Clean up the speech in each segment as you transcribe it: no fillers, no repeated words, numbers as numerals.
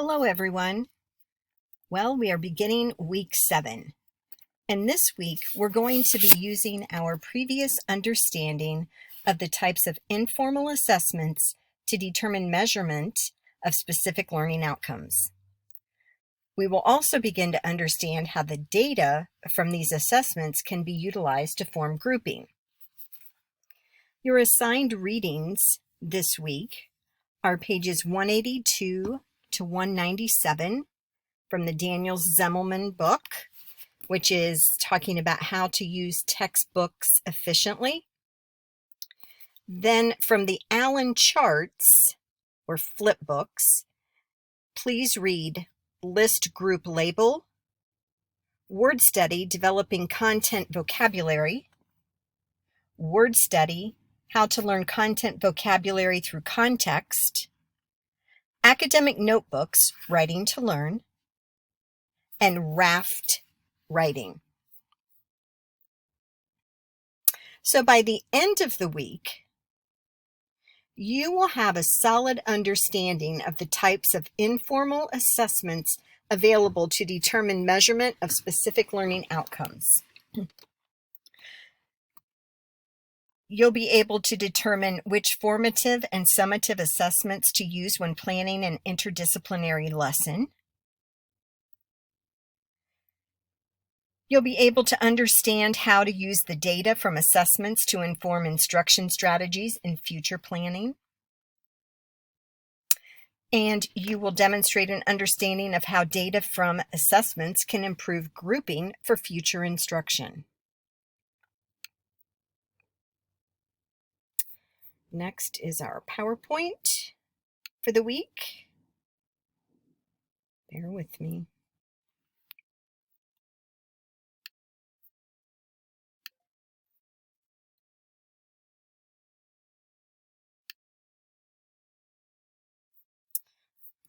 Hello, everyone. Well, we are beginning week 7. And this week, we're going to be using our previous understanding of the types of informal assessments to determine measurement of specific learning outcomes. We will also begin to understand how the data from these assessments can be utilized to form grouping. Your assigned readings this week are pages 182 to 197 from the Daniel Zemmelman book, which is talking about how to use textbooks efficiently. Then from the Allen charts or flip books, please read List Group Label, Word Study Developing Content Vocabulary, Word Study How to Learn Content Vocabulary Through Context, Academic Notebooks Writing to Learn, and Raft Writing. So by the end of the week, you will have a solid understanding of the types of informal assessments available to determine measurement of specific learning outcomes. You'll be able to determine which formative and summative assessments to use when planning an interdisciplinary lesson. You'll be able to understand how to use the data from assessments to inform instruction strategies in future planning. And you will demonstrate an understanding of how data from assessments can improve grouping for future instruction. Next is our PowerPoint for the week. Bear with me.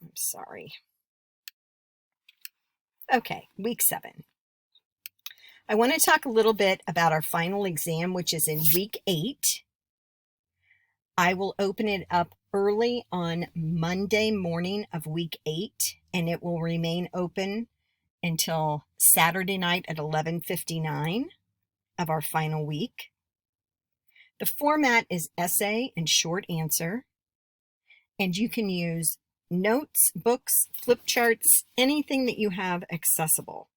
I'm sorry. Okay, week 7. I want to talk a little bit about our final exam, which is in week 8. I will open it up early on Monday morning of week 8, and it will remain open until Saturday night at 11:59 of our final week. The format is essay and short answer, and you can use notes, books, flip charts, anything that you have accessible.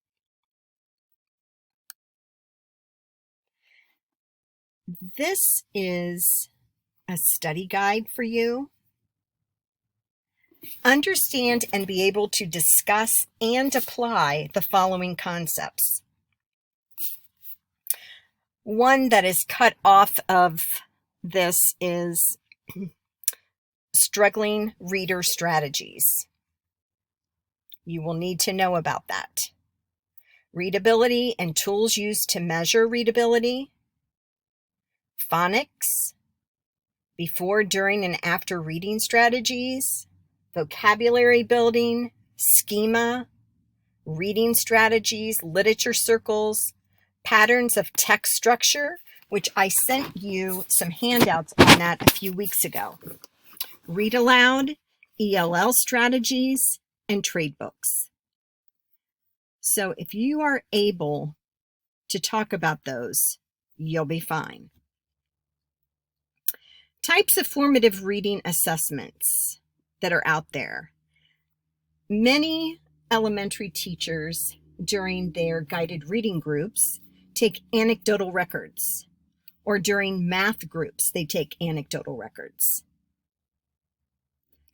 This is a study guide for you. Understand and be able to discuss and apply the following concepts. One that is cut off of this is struggling reader strategies. You will need to know about that. Readability and tools used to measure readability. Phonics. Before, during, and after reading strategies. Vocabulary building. Schema. Reading strategies. Literature circles. Patterns of text structure, which I sent you some handouts on that a few weeks ago. Read aloud, ELL strategies, and trade books. So if you are able to talk about those, you'll be fine. Types of formative reading assessments that are out there. Many elementary teachers during their guided reading groups take anecdotal records, or during math groups, they take anecdotal records.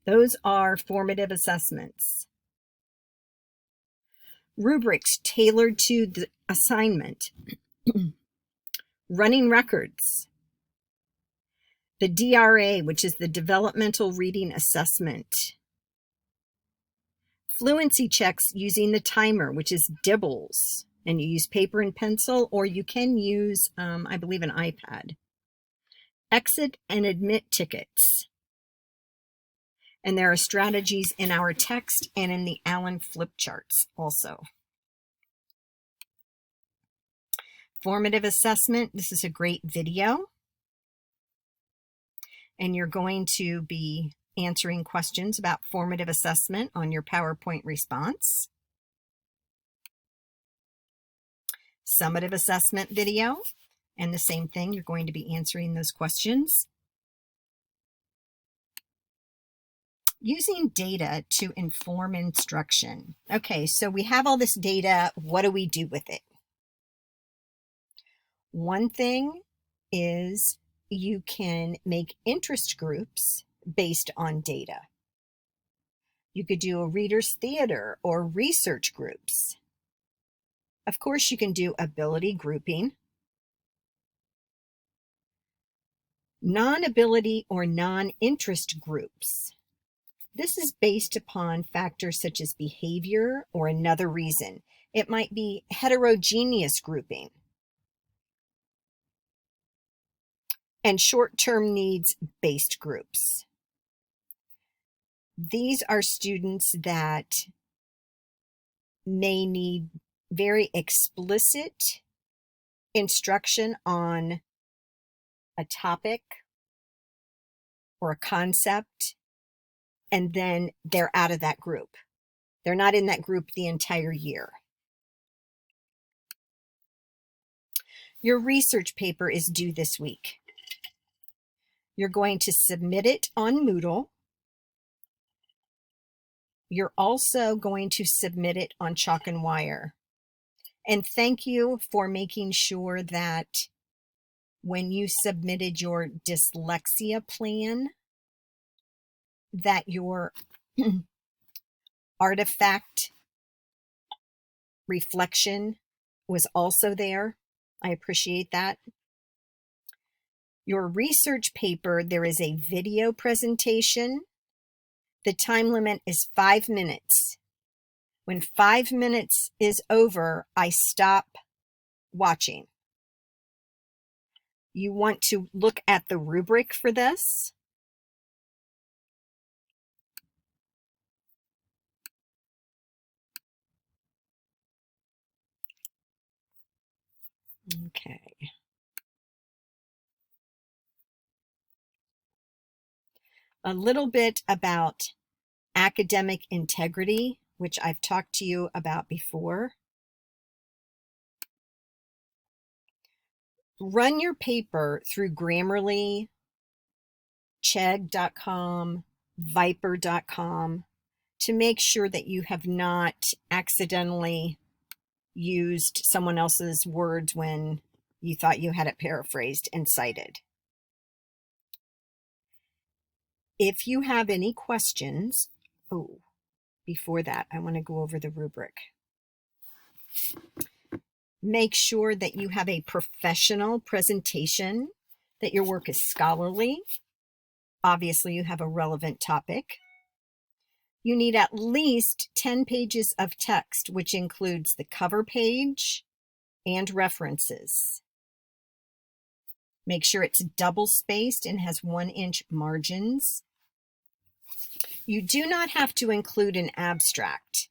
Those are formative assessments. Rubrics tailored to the assignment. Running records. The DRA, which is the Developmental Reading Assessment. Fluency checks using the timer, which is Dibbles. And you use paper and pencil, or you can use, I believe, an iPad. Exit and admit tickets. And there are strategies in our text and in the Allen flip charts also. Formative assessment, this is a great video. And you're going to be answering questions about formative assessment on your PowerPoint response. Summative assessment video, and the same thing, you're going to be answering those questions. Using data to inform instruction. Okay, so we have all this data. What do we do with it? One thing is you can make interest groups based on data. You could do a reader's theater or research groups. Of course, you can do ability grouping. Non-ability or non-interest groups. This is based upon factors such as behavior or another reason. It might be heterogeneous grouping. And short-term needs-based groups. These are students that may need very explicit instruction on a topic or a concept, and then they're out of that group. They're not in that group the entire year. Your research paper is due this week. You're going to submit it on Moodle. You're also going to submit it on Chalk and Wire. And thank you for making sure that when you submitted your dyslexia plan, that your artifact reflection was also there. I appreciate that. Your research paper, there is a video presentation. The time limit is 5 minutes. When 5 minutes is over, I stop watching. You want to look at the rubric for this. Okay. A little bit about academic integrity, which I've talked to you about before. Run your paper through Grammarly, Chegg.com, Viper.com to make sure that you have not accidentally used someone else's words when you thought you had it paraphrased and cited. If you have any questions, before that, I want to go over the rubric. Make sure that you have a professional presentation, that your work is scholarly. Obviously, you have a relevant topic. You need at least 10 pages of text, which includes the cover page and references. Make sure it's double-spaced and has 1-inch margins. You do not have to include an abstract.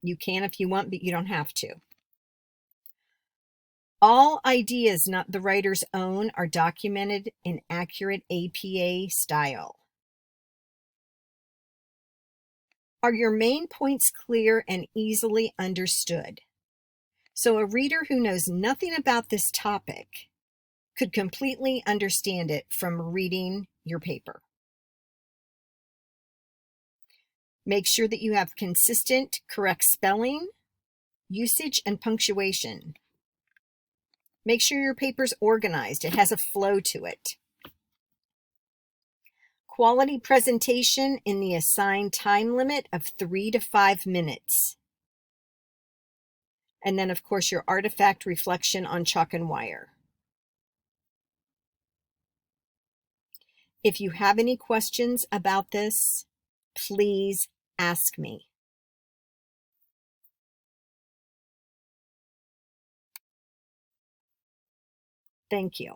You can if you want, but you don't have to. All ideas not the writer's own are documented in accurate APA style. Are your main points clear and easily understood? So a reader who knows nothing about this topic could completely understand it from reading your paper. Make sure that you have consistent, correct spelling, usage, and punctuation. Make sure your paper's organized. It has a flow to it. Quality presentation in the assigned time limit of 3 to 5 minutes. And then, of course, your artifact reflection on Chalk and Wire. If you have any questions about this, please ask me. Thank you.